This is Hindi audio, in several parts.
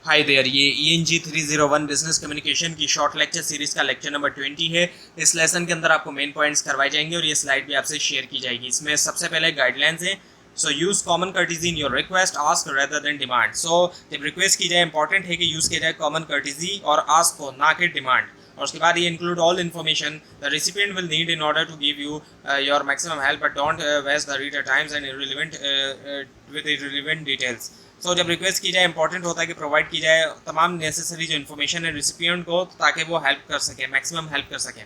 हाय देयर, ये ENG 301 बिजनेस कम्युनिकेशन की शॉर्ट लेक्चर सीरीज का लेक्चर नंबर 20 है। इस लेसन के अंदर आपको मेन पॉइंट्स करवाए जाएंगे और ये स्लाइड भी आपसे शेयर की जाएगी। इसमें सबसे पहले गाइडलाइंस है। So use common courtesy in your request, ask rather than demand. So जब रिक्वेस्ट की जाए इंपॉर्टेंट है कि यूज किया जाए कॉमन कर्टिजी और आस्क को, ना कि डिमांड। और उसके बाद ये include all information the recipient will need in order to give you your maximum help, but don't waste the reader times and irrelevant details. So जब रिक्वेस्ट की जाए इंपॉर्टेंट होता है कि प्रोवाइड की जाए तमाम नेसेसरी जो इन्फॉर्मेशन है रिसिपिएंट को, ताकि वो हेल्प कर सके, मैक्सिमम हेल्प कर सके।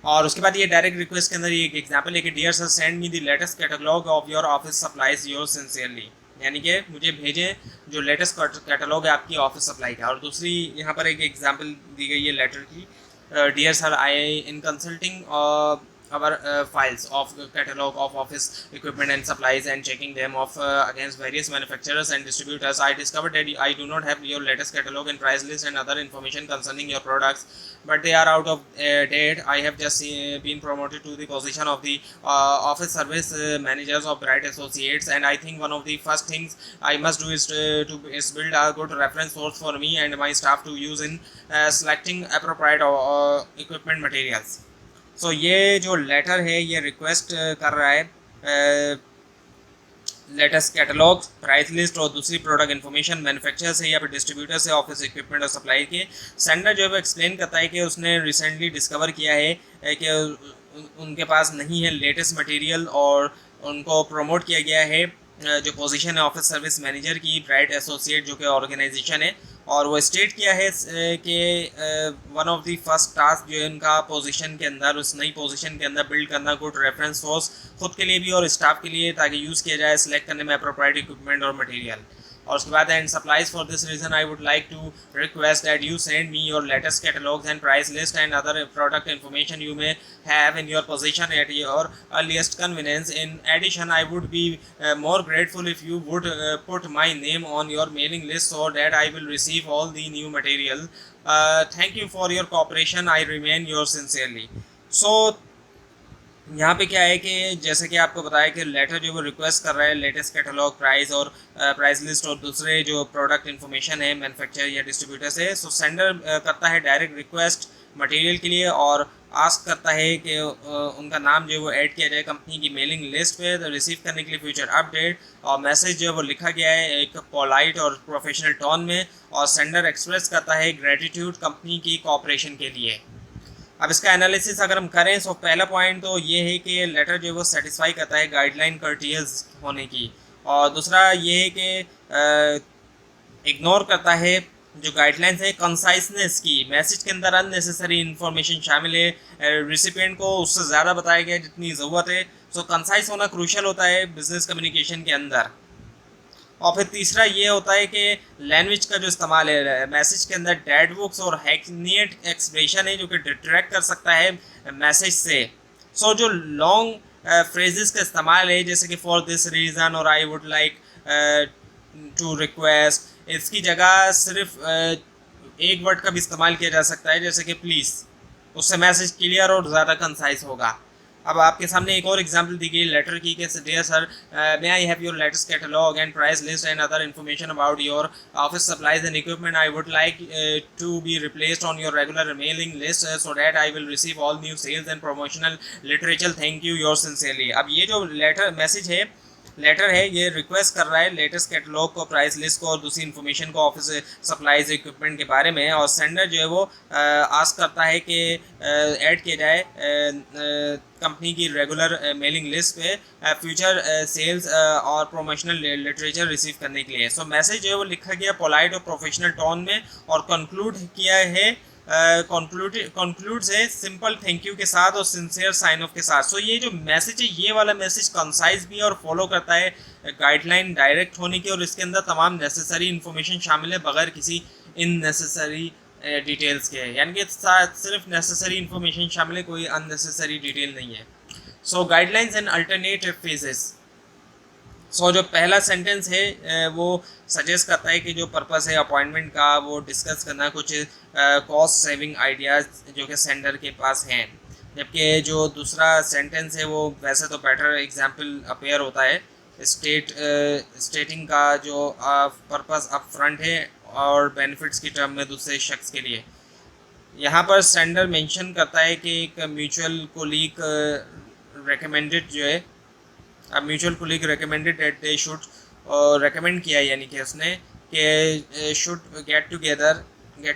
और उसके बाद ये डायरेक्ट रिक्वेस्ट के अंदर ये एक एग्जांपल है कि dear sir send me the latest catalogue of your office supplies your sincerely, यानी कि मुझे भेजें जो लेटेस्ट कैटलॉग है आपकी ऑफिस सप्लाई का। और दूसरी यहाँ पर एक एग्जांपल दी गई है लेटर की, dear sir I in consulting our files of catalog of office equipment and supplies and checking them off against various manufacturers and distributors, I discovered that I do not have your latest catalog and price list and other information concerning your products, but they are out of date. I have just been promoted to the position of the office service managers of Bright Associates, and I think one of the first things I must do is to build a good reference source for me and my staff to use in selecting appropriate equipment materials. सो ये जो लेटर है ये रिक्वेस्ट कर रहा है लेटेस्ट कैटलॉग, प्राइस लिस्ट और दूसरी प्रोडक्ट इन्फॉर्मेशन मैन्युफैक्चरर से या फिर डिस्ट्रीब्यूटर से ऑफिस इक्विपमेंट और सप्लाई के। सेंडर जो है वो एक्सप्लेन करता है कि उसने रिसेंटली डिस्कवर किया है कि उनके पास नहीं है लेटेस्ट मटेरियल और उनको प्रमोट किया गया है जो पोजीशन है ऑफिस सर्विस मैनेजर की ब्राइट एसोसिएट जो कि ऑर्गेनाइजेशन है। और वो स्टेट किया है कि one of the first task जो है उनका पोजीशन के अंदर, उस नई पोजीशन के अंदर बिल्ड करना गुड रेफरेंस सोर्स खुद के लिए भी और स्टाफ के लिए, ताकि यूज़ किया जाए सिलेक्ट करने में अप्रोप्रिएट इक्विपमेंट और मटेरियल। और उसके बाद and supplies for this reason I would like to request that you send me your latest catalogues and price list and other product information you may have in your possession at your earliest convenience. In addition, I would be more grateful if you would put my name on your mailing list so that I will receive all the new material. Thank you for your cooperation. I remain yours sincerely. So यहाँ पे क्या है कि जैसे कि आपको बताया कि लेटर जो वो रिक्वेस्ट कर रहा है लेटेस्ट कैटलॉग, प्राइस और प्राइस लिस्ट और दूसरे जो प्रोडक्ट इन्फॉर्मेशन है मैन्युफैक्चरर या डिस्ट्रीब्यूटर से। सो सेंडर करता है डायरेक्ट रिक्वेस्ट मटेरियल के लिए और आस्क करता है कि उनका नाम जो है वो ऐड किया जाए कंपनी की मेलिंग लिस्ट पे रिसीव करने के लिए फ्यूचर अपडेट। और मैसेज जो है वो लिखा गया है एक पोलाइट और प्रोफेशनल टोन में, और सेंडर एक्सप्रेस करता है ग्रेटिट्यूड कंपनी की कोऑपरेशन के लिए। अब इसका एनालिसिस अगर हम करें तो पहला पॉइंट तो ये है कि लेटर जो है वो सेटिस्फाई करता है गाइडलाइन कर्टियस होने की, और दूसरा ये है कि इग्नोर करता है जो गाइडलाइंस है कंसाइसनेस की। मैसेज के अंदर अननेसेसरी इन्फॉर्मेशन शामिल है, रिसिपिएंट को उससे ज़्यादा बताया गया जितनी ज़रूरत है। सो कंसाइस होना क्रूशल होता है बिजनेस कम्युनिकेशन के अंदर। और फिर तीसरा ये होता है कि लैंग्वेज का जो इस्तेमाल है मैसेज के अंदर, डेड बुक्स और हैकनियट एक्सप्रेशन है जो कि डिट्रैक्ट कर सकता है मैसेज से। सो जो लॉन्ग फ्रेजेस का इस्तेमाल है जैसे कि फॉर दिस रीज़न और I would like to request, इसकी जगह सिर्फ एक वर्ड का भी इस्तेमाल किया जा सकता है जैसे कि प्लीज़, उससे मैसेज क्लियर और ज़्यादा कंसाइज होगा। अब आपके सामने एक और एग्जांपल दी गई लेटर की कि dear sir may I have your latest catalogue and price list and other information about your office supplies and equipment, I would like to be replaced on your regular mailing list so that I will receive all new sales and promotional literature, thank you your sincerely. अब ये जो लेटर है ये रिक्वेस्ट कर रहा है लेटेस्ट कैटलॉग को, प्राइस लिस्ट को और दूसरी इन्फॉर्मेशन को ऑफिस सप्लाईज इक्विपमेंट के बारे में। और सेंडर जो है वो आस्क करता है कि ऐड किया जाए कंपनी की रेगुलर मेलिंग लिस्ट पे फ्यूचर सेल्स और प्रमोशनल लिटरेचर रिसीव करने के लिए। सो मैसेज जो है वो लिखा गया पोलाइट और प्रोफेशनल टोन में, और कंक्लूड किया है कंक्लूड्स है सिंपल थैंक यू के साथ और सिंसियर साइन ऑफ के साथ। सो ये जो मैसेज है ये वाला मैसेज कंसाइज भी है और फॉलो करता है गाइडलाइन डायरेक्ट होने की, और इसके अंदर तमाम नेसेसरी इन्फॉर्मेशन शामिल है बगैर किसी इननेसेसरी डिटेल्स के, यानी कि सिर्फ नेसेसरी इन्फॉर्मेशन शामिल है, कोई अननेसेसरी डिटेल नहीं है। सो गाइडलाइंस एंड अल्टरनेटिव फेजेस। सो जो पहला सेंटेंस है वो सजेस्ट करता है कि जो पर्पस है अपॉइंटमेंट का वो डिस्कस करना कुछ कॉस्ट सेविंग आइडियाज़ जो कि सेंडर के पास हैं, जबकि जो दूसरा सेंटेंस है वो वैसे तो बेटर एग्जांपल अपीयर होता है स्टेटिंग का जो पर्पस अप फ्रंट है और बेनिफिट्स की टर्म में दूसरे शख्स के लिए। यहाँ पर सेंडर मेंशन करता है कि एक म्यूचुअल कोलीग रेकमेंडेड जो है, mutual colleague recommended that they should, recommend किया यानी कि उसने कि शुड गेट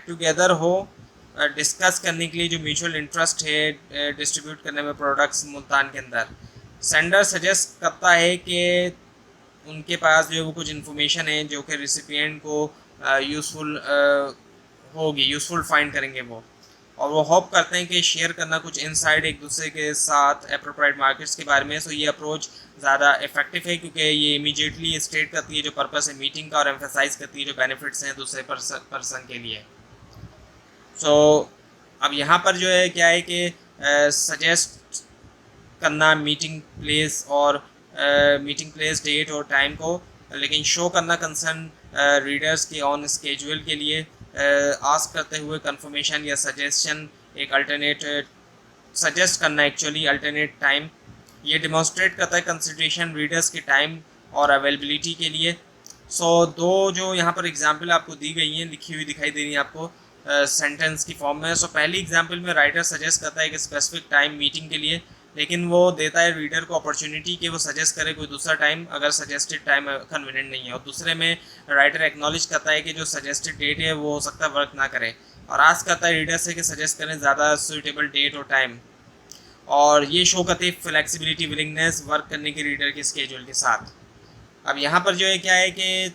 टुगेदर हो डिस्कस करने के लिए जो म्यूचुअल इंटरेस्ट है डिस्ट्रीब्यूट करने में प्रोडक्ट्स मुल्तान के अंदर। सेंडर सजेस्ट करता है कि उनके पास जो है वो कुछ इन्फॉर्मेशन है जो कि रिसिपिएंट को यूज़फुल होगी, यूज़फुल फाइंड करेंगे वो, और वो होप करते हैं कि शेयर करना कुछ इनसाइड एक दूसरे के साथ एप्रोप्रिएट मार्केट्स के बारे में। सो ये अप्रोच ज़्यादा इफेक्टिव है क्योंकि ये इमीडिएटली स्टेट करती है जो पर्पस है मीटिंग का और एम्फेसाइज करती है जो बेनिफिट्स हैं दूसरे पर्सन के लिए। सो अब यहाँ पर जो है क्या है कि सजेस्ट करना मीटिंग प्लेस और मीटिंग प्लेस डेट और टाइम को, लेकिन शो करना कंसर्न रीडर्स के ऑन स्केड्यूल के लिए आस्क करते हुए कंफर्मेशन या सजेशन एक अल्टरनेट सजेस्ट करना एक्चुअली अल्टरनेट टाइम। ये डिमॉन्स्ट्रेट करता है कंसिडरेशन रीडर्स के टाइम और अवेलेबिलिटी के लिए। सो दो जो यहाँ पर एग्जांपल आपको दी गई हैं लिखी हुई दिखाई दे रही हैं आपको सेंटेंस की फॉर्म में। सो पहली एग्जांपल में राइटर सजेस्ट करता है कि स्पेसिफिक टाइम मीटिंग के लिए, लेकिन वो देता है रीडर को अपॉर्चुनिटी कि वो सजेस्ट करे कोई दूसरा टाइम अगर सजेस्टेड टाइम कन्वीनियंट नहीं है। और दूसरे में राइटर एक्नॉलेज करता है कि जो सजेस्टेड डेट है वो हो सकता है वर्क ना करे, और आस्क करता है रीडर से कि सजेस्ट करें ज़्यादा सूटेबल डेट और टाइम। और ये शो करती है फ्लेक्सिबिलिटी, विलिंगनेस वर्क करने की रीडर के स्केड्यूल के साथ। अब यहाँ पर जो है क्या है कि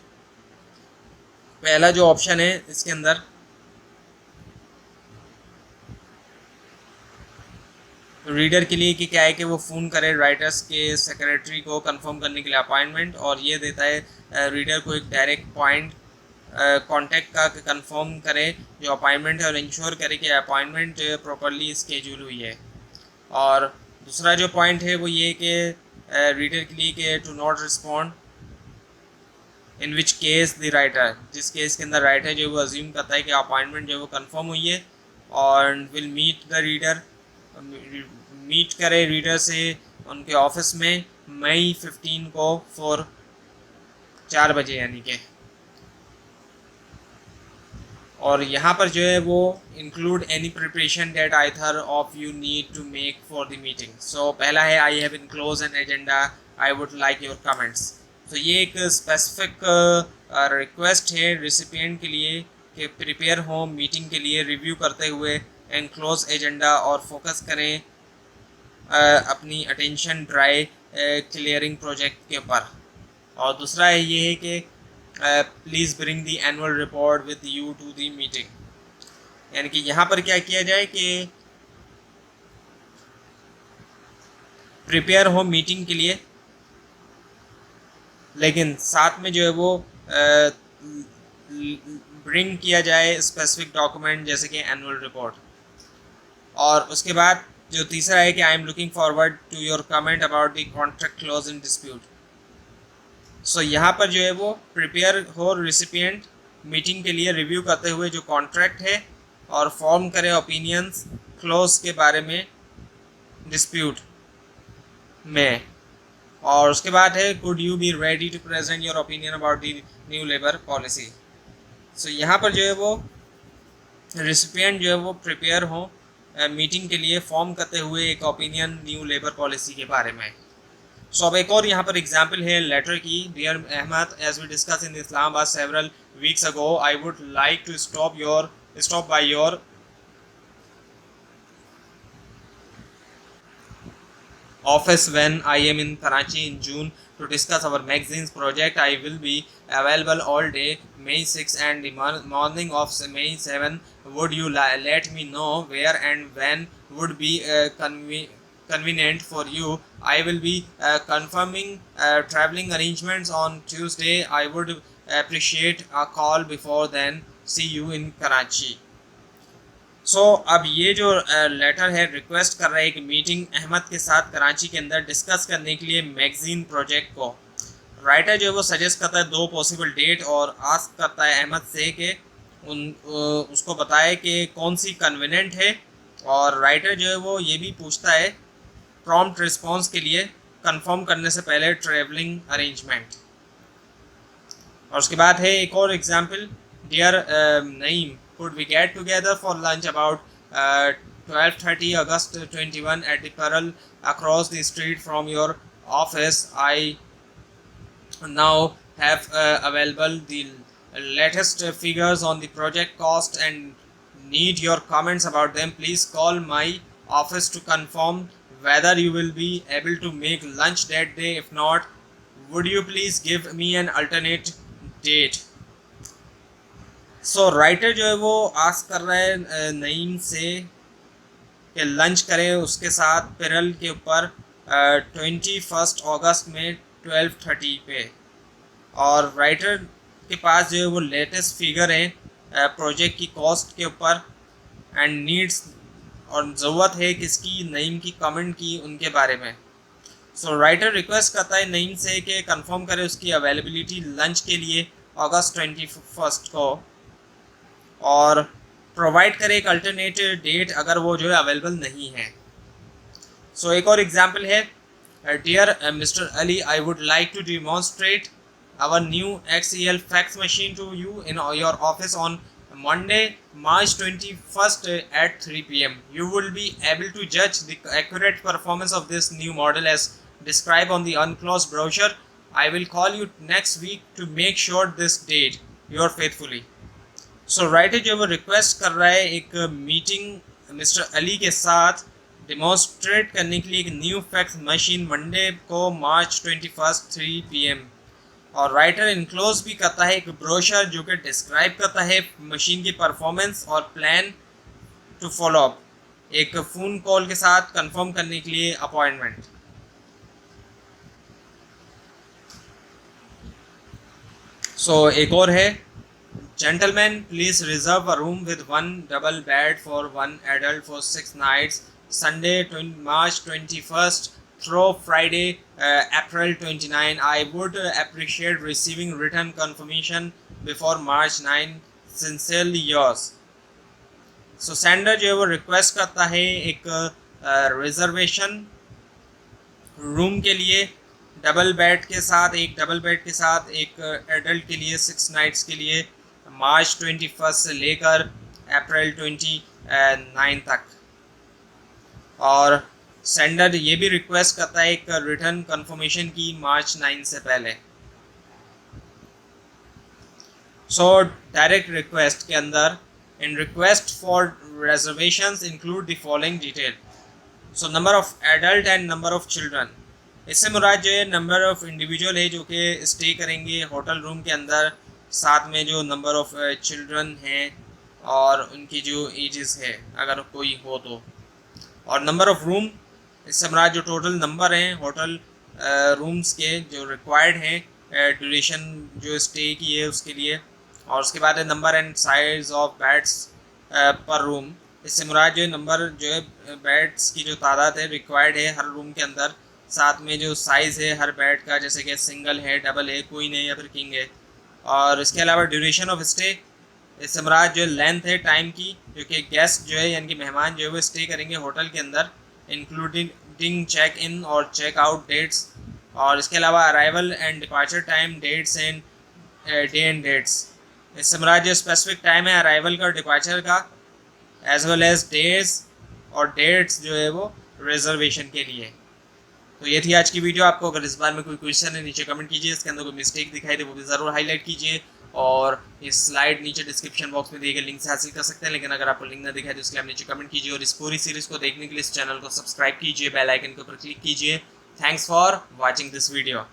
पहला जो ऑप्शन है इसके अंदर रीडर के लिए कि क्या है कि वो फ़ोन करे राइटर्स के सेक्रेटरी को कंफर्म करने के लिए अपॉइंटमेंट, और ये देता है रीडर को एक डायरेक्ट पॉइंट कांटेक्ट का कंफर्म करे जो अपॉइंटमेंट है और इंश्योर करे कि अपॉइंटमेंट प्रॉपरली स्केड्यूल हुई है। और दूसरा जो पॉइंट है वो ये कि रीडर के लिए कि to not respond in which case the writer, जिस केस के अंदर राइटर जो वो अज्यूम करता है कि अपॉइंटमेंट जो वो कंफर्म हुई है और will meet the reader, meet करे रीडर से उनके ऑफिस में मई 15 को फॉर 4 बजे यानी कि। और यहाँ पर जो है वो include any preparation that either of you need to make for the meeting. So पहला है I have enclose an agenda I would like your comments. तो ये एक स्पेसिफिक रिक्वेस्ट है रिसिपिएंट के लिए कि प्रिपेयर हो मीटिंग के लिए रिव्यू करते हुए एनक्लोज एजेंडा और फोकस करें अपनी अटेंशन ड्राई क्लियरिंग प्रोजेक्ट के ऊपर। और दूसरा है ये है कि please bring the annual report with you to the meeting, यानी कि यहाँ पर क्या किया जाए कि प्रिपेयर हो मीटिंग के लिए, लेकिन साथ में जो है वो ब्रिंग किया जाए स्पेसिफिक डॉक्यूमेंट जैसे कि एनुअल रिपोर्ट। और उसके बाद जो तीसरा है कि I am looking forward to your comment about the contract clause in dispute. So यहाँ पर जो है वो प्रिपेयर हो रिसिपिएंट मीटिंग के लिए रिव्यू करते हुए जो कॉन्ट्रैक्ट है और फॉर्म करे ओपिनियंस क्लॉज के बारे में डिस्प्यूट में। और उसके बाद है could you be ready to present your opinion about the new labour policy. So यहाँ पर जो है वो रिसिपिएंट जो है वो प्रिपेयर हो मीटिंग के लिए फॉर्म करते हुए एक ओपिनियन न्यू लेबर पॉलिसी के बारे में। सो अब एक और यहाँ पर एग्जाम्पल है लेटर की। Dear Ahmed, as we discuss in Islamabad several weeks ago, I would like to stop by your office when I am in Karachi in June to discuss our magazines project. I will be available all day May 6 and the morning of May 7. Would you let me know where and when would be convenient for you? I will be confirming traveling arrangements on Tuesday. I would appreciate a call before then. See you in Karachi. सो अब ये जो लेटर है रिक्वेस्ट कर रहा है कि मीटिंग अहमद के साथ कराची के अंदर डिस्कस करने के लिए मैगजीन प्रोजेक्ट को। राइटर जो है वो सजेस्ट करता है 2 पॉसिबल डेट और आस्क करता है अहमद से कि उसको बताए कि कौन सी कन्वीनियंट है। और राइटर जो है वो ये भी पूछता है प्रॉम्प्ट रिस्पॉन्स के लिए कंफर्म करने से पहले ट्रैवलिंग अरेंजमेंट। और उसके बाद है एक और example. dear Naeem, could we get together for lunch about 12:30 August 21 at the Pearl across the street from your office? I now have available the latest figures on the project cost and need your comments about them. Please call my office to confirm whether you will be able to make lunch that day. If not, would you please give me an alternate date? So writer जो है वो आस्क कर रहा है नईम से कि लंच करें उसके साथ पेरल के ऊपर 21 अगस्त में 12:30 पे, और राइटर के पास जो है वो लेटेस्ट फिगर है प्रोजेक्ट की कॉस्ट के ऊपर एंड नीड्स, और ज़रूरत है किसकी, नईम की कमेंट की उनके बारे में। सो राइटर रिक्वेस्ट करता है नईम से कि कंफर्म करे उसकी अवेलेबिलिटी लंच के लिए अगस्त 21 को, और प्रोवाइड करे एक अल्टरनेट डेट अगर वो जो है अवेलेबल नहीं है। सो एक और एग्जांपल है, dear mister Ali, I would like to demonstrate our new XEL fax machine to you in your office on Monday, March 21st at 3 p.m. You will be able to judge the accurate performance of this new model as described on the unclosed brochure. I will call you next week to make sure this date. Yours faithfully. So writer जो वो रिक्वेस्ट कर रहा है एक मीटिंग मिस्टर अली के साथ डिमॉन्स्ट्रेट करने के लिए एक न्यू फैक्स मशीन मंडे को मार्च 21 3 p.m. और राइटर इनक्लोज भी करता है एक ब्रोशर जो कि डिस्क्राइब करता है मशीन की परफॉर्मेंस और प्लान टू फॉलो अप, एक फ़ोन कॉल के साथ कंफर्म करने के लिए अपॉइंटमेंट। सो एक और है, gentleman please reserve a room with 1 double bed for 1 adult for 6 nights, Sunday March 21st through Friday April 29. I would appreciate receiving written confirmation before March 9. Sincerely yours. So sender जो है वो रिक्वेस्ट करता है एक रिजर्वेशन रूम के लिए डबल बेड के साथ, एक डबल बेड के साथ एक एडल्ट के लिए 6 nights के लिए मार्च 21 से लेकर अप्रैल 29 तक, और सेंडर ये भी रिक्वेस्ट करता है एक रिटर्न कंफर्मेशन की मार्च 9 से पहले। सो डायरेक्ट रिक्वेस्ट के अंदर in request for reservations include the following detail. So number of adult and number of children, इससे मुराद जो है नंबर ऑफ इंडिविजुअल है जो कि स्टे करेंगे होटल रूम के अंदर, साथ में जो नंबर ऑफ चिल्ड्रन हैं और उनकी जो एजेस है अगर कोई हो तो, और नंबर ऑफ रूम, इससे हमारा जो टोटल नंबर हैं होटल रूम्स के जो रिक्वायर्ड हैं ड्यूरेशन जो स्टे की है उसके लिए, और उसके बाद है number and size of beds पर रूम, इससे मुराद जो है नंबर जो है बेड्स की जो तादाद है रिक्वायर्ड है हर रूम के अंदर, साथ में जो साइज़ है हर बेड का, जैसे कि सिंगल है, डबल है, कोई नहीं या फिर किंग है, और इसके अलावा ड्यूरेशन ऑफ स्टे, इससे मुराद जो है लेंथ है टाइम की जो कि गेस्ट जो है यानी कि मेहमान जो है वो स्टे करेंगे होटल के अंदर, इंक्लूडिंग चेक इन और चेक आउट डेट्स, और इसके अलावा arrival and departure time dates and day and dates, इससे मुराद जो स्पेसिफिक टाइम है अराइवल का और डिपार्चर का, एज वेल एज डेज और डेट्स जो है वो रिजर्वेशन के लिए। तो ये थी आज की वीडियो। आपको अगर इस बार में कोई क्वेश्चन है नीचे कमेंट कीजिए, इसके अंदर कोई मिस्टेक दिखाई दे वो भी ज़रूर हाईलाइट कीजिए, और इस स्लाइड नीचे डिस्क्रिप्शन बॉक्स में दिए गए लिंक से हासिल कर सकते हैं, लेकिन अगर आपको लिंक ना दिखाई तो इसके लिए आप नीचे कमेंट कीजिए, और इस पूरी सीरीज़ को देखने के लिए इस चैनल को सब्सक्राइब कीजिए, बेल आइकन के ऊपर क्लिक कीजिए। Thanks for watching this video.